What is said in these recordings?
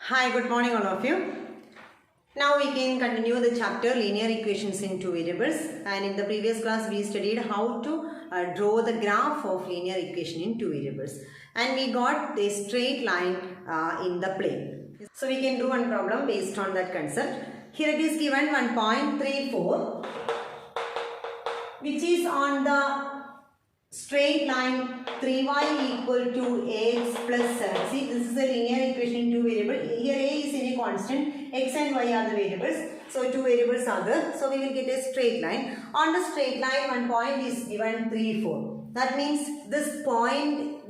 Hi, good morning all of you. Now we can continue the chapter linear equations in two variables, and in the previous class we studied how to draw the graph of linear equation in two variables, and we got a straight line in the plane. So we can do one problem based on that concept. Here it is given 1.34 which is on the straight line 3y equal to ax plus 7. See, this is a linear equation in two variables. Here a is any constant, x and y are the variables. So two variables are there. So we will get a straight line. On the straight line, one point is given 3, 4. That means this point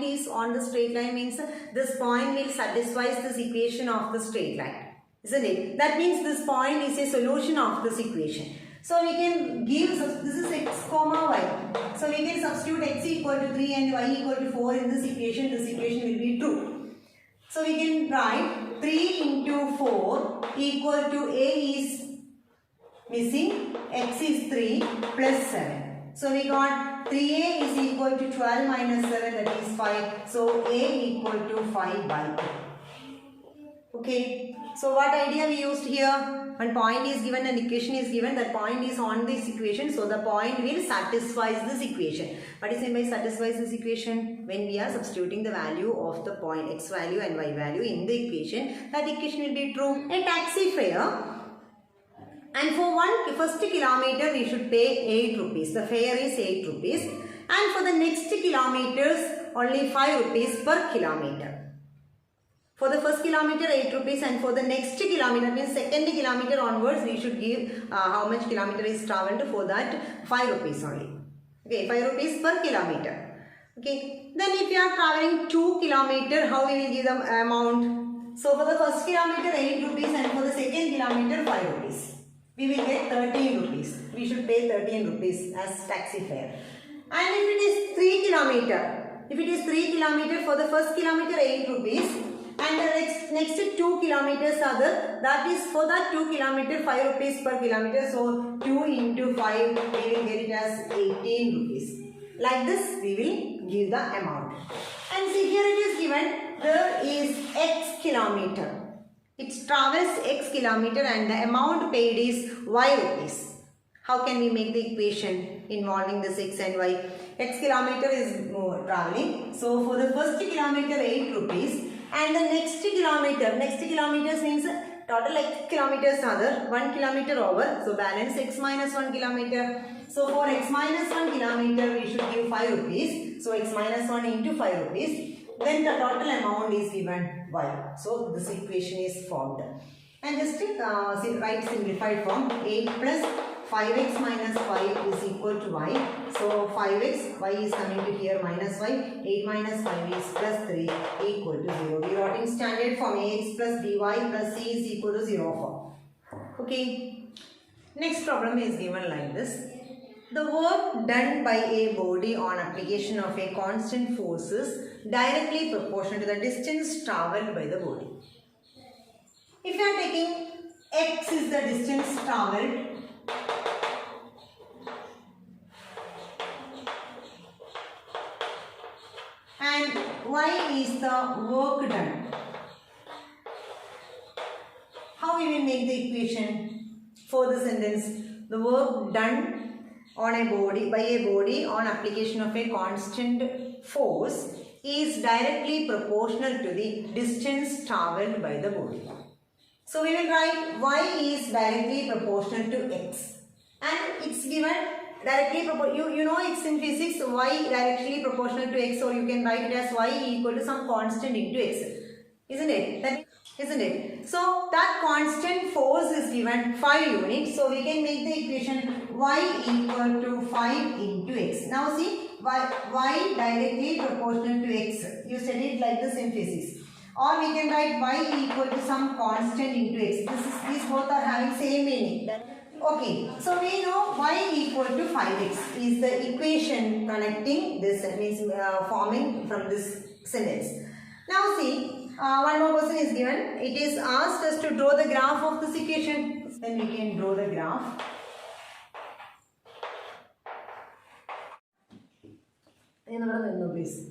is on the straight line, means this point will satisfy this equation of the straight line. Isn't it? That means this point is a solution of this equation. So we can give, this is x comma y. So we can substitute x equal to 3 and y equal to 4 in this equation. This equation will be true. So we can write 3 into 4 equal to a is missing, x is 3 plus 7. So we got 3a is equal to 12 minus 7, that is 5. So a equal to 5 by 2. Okay. So what idea we used here? One point is given, an equation is given, that point is on this equation, so the point will satisfy this equation. What is meant by satisfies this equation? When we are substituting the value of the point x value and y value in the equation, that equation will be true. A taxi fare, and for first kilometer we should pay 8 rupees. The fare is 8 rupees, and for the next kilometers only 5 rupees per kilometer. For the first kilometer 8 rupees, and for the next kilometer, means second kilometer onwards, we should give how much kilometer is travelled, for that 5 rupees only. Okay, 5 rupees per kilometer. Okay, then if you are travelling 2 kilometer, how we will give the amount? So for the first kilometer 8 rupees, and for the second kilometer 5 rupees. We will get 13 rupees. We should pay 13 rupees as taxi fare. And if it is 3 kilometer, for the first kilometer 8 rupees, and the next 2 kilometers are there, that is for that 2 kilometer 5 rupees per kilometer. So 2 into 5, we will get it as 18 rupees. Like this we will give the amount. And see, here it is given, there is x kilometer. It travels x kilometer and the amount paid is y rupees. How can we make the equation involving this x and y? X kilometer is traveling. So for the first kilometer 8 rupees. And the next kilometers means total x kilometers are there, 1 kilometer over, so balance x minus 1 kilometer. So for x minus 1 kilometer we should give 5 rupees. So x minus 1 into 5 rupees. Then the total amount is given y. So this equation is formed. And just write simplified form, 8 plus 5x minus 5 is equal to y. So 5x, y is coming to here minus y. 8 minus 5 is plus 3 equal to 0. We wrote in standard form, ax plus by plus c is equal to 0 form. Okay. Next problem is given like this. The work done by a body on application of a constant force is directly proportional to the distance travelled by the body. If you are taking x is the distance travelled, and y is the work done, how we will make the equation for the sentence? The work done on a body, by a body on application of a constant force is directly proportional to the distance travelled by the body. So we will write y is directly proportional to x, and it's given directly proportional. You know it's in physics, y directly proportional to x, so you can write it as y equal to some constant into x, isn't it? Isn't it? So that constant force is given 5 units, so we can make the equation y equal to 5 into x. Now see, y directly proportional to x. You studied like this in physics. Or we can write y equal to some constant into x. These both are having same meaning. Okay, so we know y equal to 5x is the equation connecting this, means forming from this sentence. Now see, one more question is given. It is asked us to draw the graph of this equation. Then we can draw the graph. Please.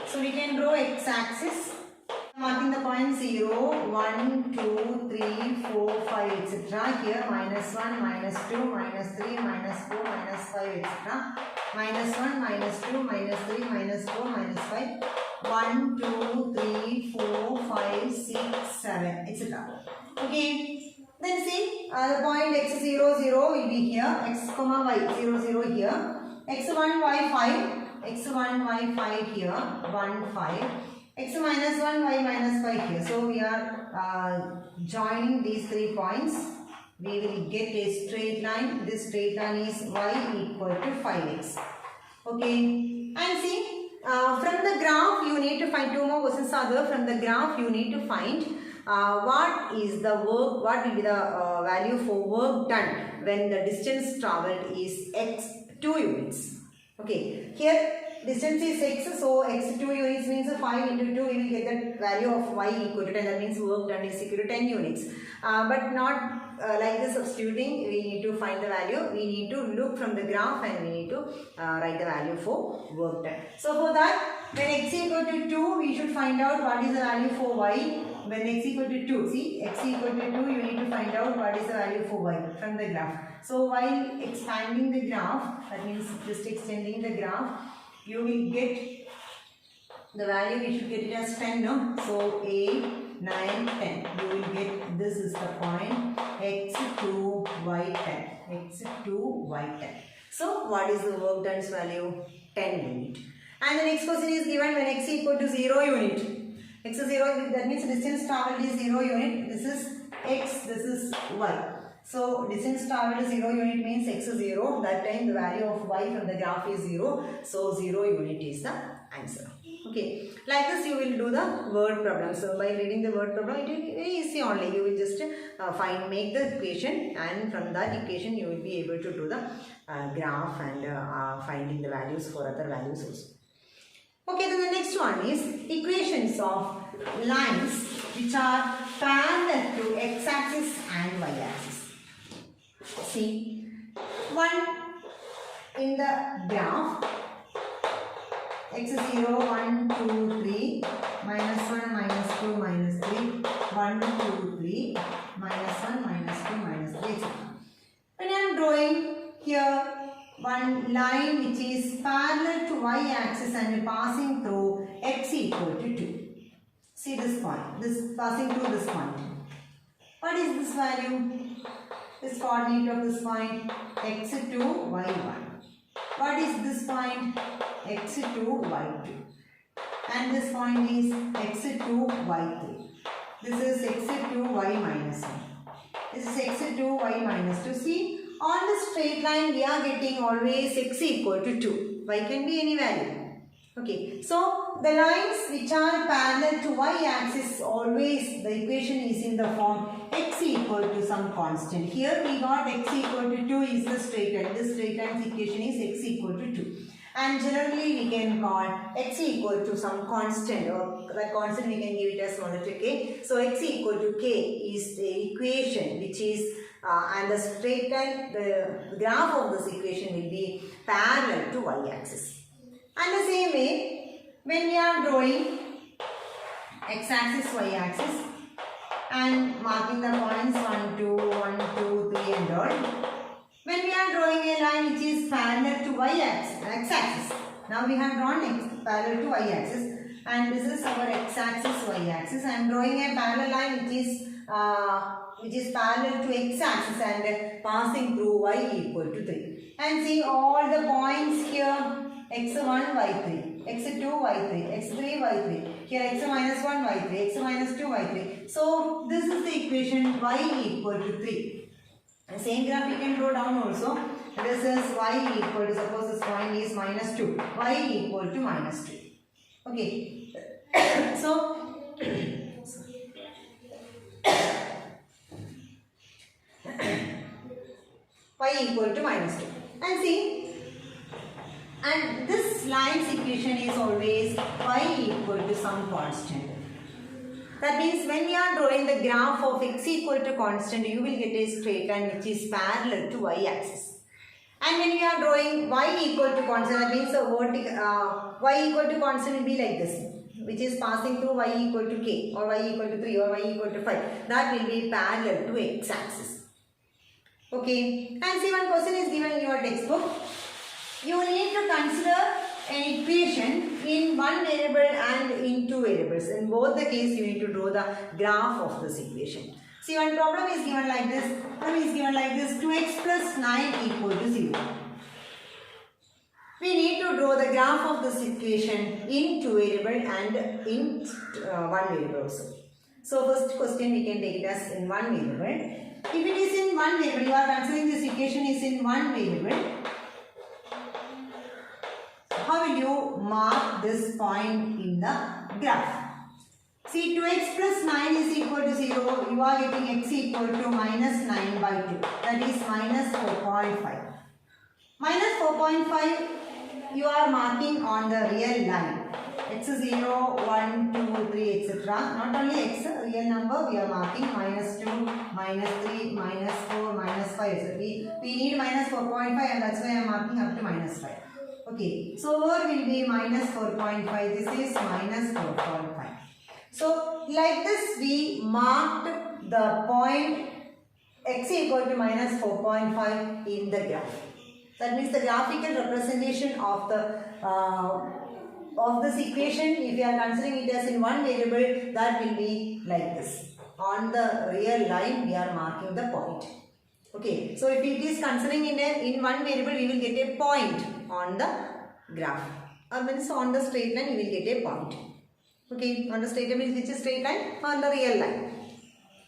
So we can draw x-axis Marking the point 0, 1, 2, 3, 4, 5, etc. Here minus 1, minus 2, minus 3, minus 4, minus 5, etc. Minus 1, minus 2, minus 3, minus 4, minus 5. 1, 2, 3, 4, 5, 6, 7, etc. Okay. Then see the point x0, 0 will be here. X comma y 0, 0 here. X1, y5. X1, y5 here. 1, 5. X minus 1, y minus 5 here. So we are joining these 3 points. We will get a straight line. This straight line is y equal to 5x. Okay. And see, from the graph you need to find 2 more questions are there. From the graph you need to find what is the work, what will be the value for work done when the distance travelled is x 2 units. Okay. Here distance is x, so x 2 units means 5 into 2, we will get the value of y equal to 10. That means work done is equal to 10 units. But not like this substituting, we need to find the value. We need to look from the graph and we need to write the value for work done. So for that, when x equal to 2, we should find out what is the value for y. When x equal to 2, see x equal to 2, you need to find out what is the value for y from the graph. So while expanding the graph, that means just extending the graph, you will get the value, we should get it as 10, no? So 8, 9, 10. You will get, this is the point, x2, y10. x2, y10. So what is the work done's value? 10 unit. And the next question is given when x equal to 0 unit. X is 0, that means distance travelled is 0 unit. This is x, this is y. So distance travelled is 0 unit means x is 0. That time the value of y from the graph is 0. So 0 unit is the answer. Okay. Like this you will do the word problem. So by reading the word problem it will be very easy only. You will just make the equation, and from that equation you will be able to do the graph and finding the values for other values also. Okay, then the next one is equations of lines which are parallel to x-axis and y-axis. See, one in the graph, x is 0, 1, 2, 3, minus 1, minus 2, minus 3, 1, 2, 3, minus 1, minus 2, minus 3, etc. When I am drawing here one line which is parallel to y-axis and passing through x equal to 2. See this point, this passing through this point. What is this value? This coordinate of this point, x2, y1. What is this point? x2, y2. And this point is x2, y3. This is x2, y minus 1. This is x2, y minus 2. See, on the straight line we are getting always x equal to 2. Y can be any value. Okay, so the lines which are parallel to y-axis, always the equation is in the form x equal to some constant. Here we got x equal to 2 is the straight line. This straight line's equation is x equal to 2. And generally we can call x equal to some constant, or that constant we can give it as 1 to k. So x equal to k is the equation which is and the straight line, the graph of this equation will be parallel to y-axis. And the same way, when we are drawing x-axis, y-axis and marking the points 1, 2, 1, 2, 3 and all. When we are drawing a line which is parallel to y-axis, x-axis. Now we have drawn parallel to y-axis and this is our x-axis, y-axis. I am drawing a parallel line which is parallel to x-axis and passing through y equal to 3. And see all the points here, x1, y3, x2, y3, x3, y3. Here x minus 1, y3, x minus 2, y3. So this is the equation y equal to 3. And same graph we can draw down also. This is y equal to, suppose this point is minus 2, y equal to minus 2. Okay. So y equal to minus 2. And see, and this line's equation is always y equal to some constant. That means when we are drawing the graph of x equal to constant, you will get a straight line which is parallel to y-axis. And when we are drawing y equal to constant, that means the vertical y equal to constant will be like this. which is passing through y equal to k or y equal to 3 or y equal to 5, that will be parallel to x-axis. Okay, and see, one question is given in your textbook. You need to consider an equation in one variable and in two variables. In both the case, you need to draw the graph of this equation. See, one problem is given like this. Problem is given like this: 2x plus 9 equal to 0. We need to draw the graph of this equation in two variable and in one variable also. So first question we can take it as in one variable. If it is in one variable, you are considering this equation is in one variable. How will you mark this point in the graph? See, 2x plus 9 is equal to 0. You are getting x equal to minus 9 by 2. That is minus 4.5. Minus 4.5 you are marking on the real line. X is 0, 1, 2, 3, etc. Not only x, real number, we are marking minus 2, minus 3, minus 4, minus 5. So we need minus 4.5 and that's why I am marking up to minus 5. Okay, so over will be minus 4.5. This is minus 4.5. So like this we marked the point x equal to minus 4.5 in the graph. That means the graphical representation of the of this equation, if you are considering it as in one variable, that will be like this. On the real line we are marking the point. Okay, so if it is considering in one variable, we will get a point on the graph. Means on the straight line we will get a point. Okay, on the straight line, which is straight line, on the real line.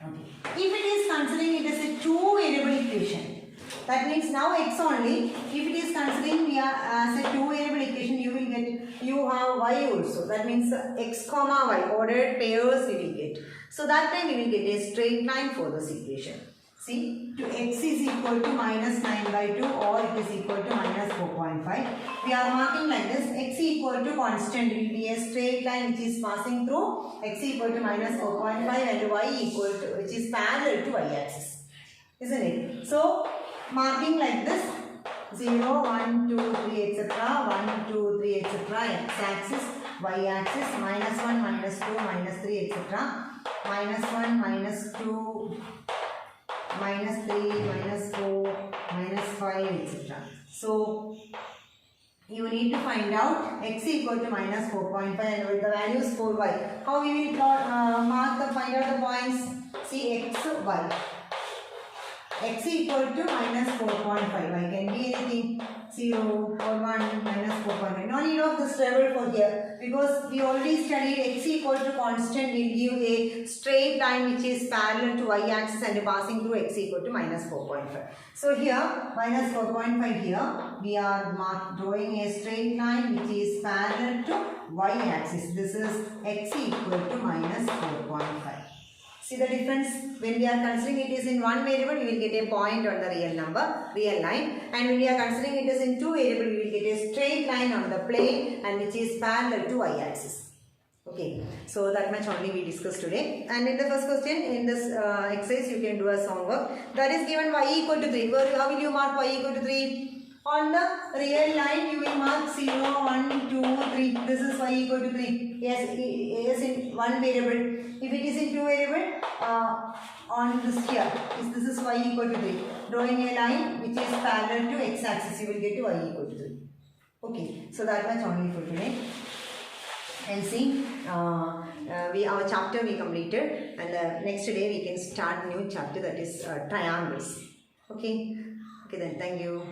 Okay. If it is considering it as a two variable equation, that means now x only. If it is considering we are as a two variable equation, you have y also. That means x comma y, ordered pairs we will get. So that time we will get a straight line for this equation. See, to x is equal to minus 9 by 2 or it is equal to minus 4.5. We are marking like this: x equal to constant will be a straight line which is passing through x equal to minus 4.5 and y equal to, which is parallel to y-axis. Isn't it? So, marking like this: 0, 1, 2, 3, etc. 1, 2, 3, etc. X-axis, y-axis, minus 1, minus 2, minus 3, etc. Minus 1, minus 2, minus 3, minus 4, minus 5, etc. So, you need to find out x equal to minus 4.5 and with the values for y. How we will find out the points? See, x, y. X equal to minus 4.5. Y can be anything. 0 or 1 minus 4.5. No need of this table for here, because we already studied x equal to constant will give a straight line which is parallel to y-axis and passing through x equal to minus 4.5. So here minus 4.5 here we are drawing a straight line which is parallel to y-axis. This is x equal to minus 4.5. See the difference? When we are considering it is in one variable, we will get a point on the real line. And when we are considering it is in two variable, we will get a straight line on the plane and which is parallel to y-axis. Okay, so that much only we discussed today. And in the first question, in this exercise, you can do a song work. That is given y equal to 3. How will you mark y equal to 3? On the real line, you will mark 0, 1, 2, 3. This is y equal to 3. Yes, in one variable. If it is in two variable, on this here, this is y equal to 3. Drawing a line which is parallel to x-axis, you will get to y equal to 3. Okay, so that much only for today. And see, our chapter we completed, and next day we can start new chapter, that is triangles. Okay, then thank you.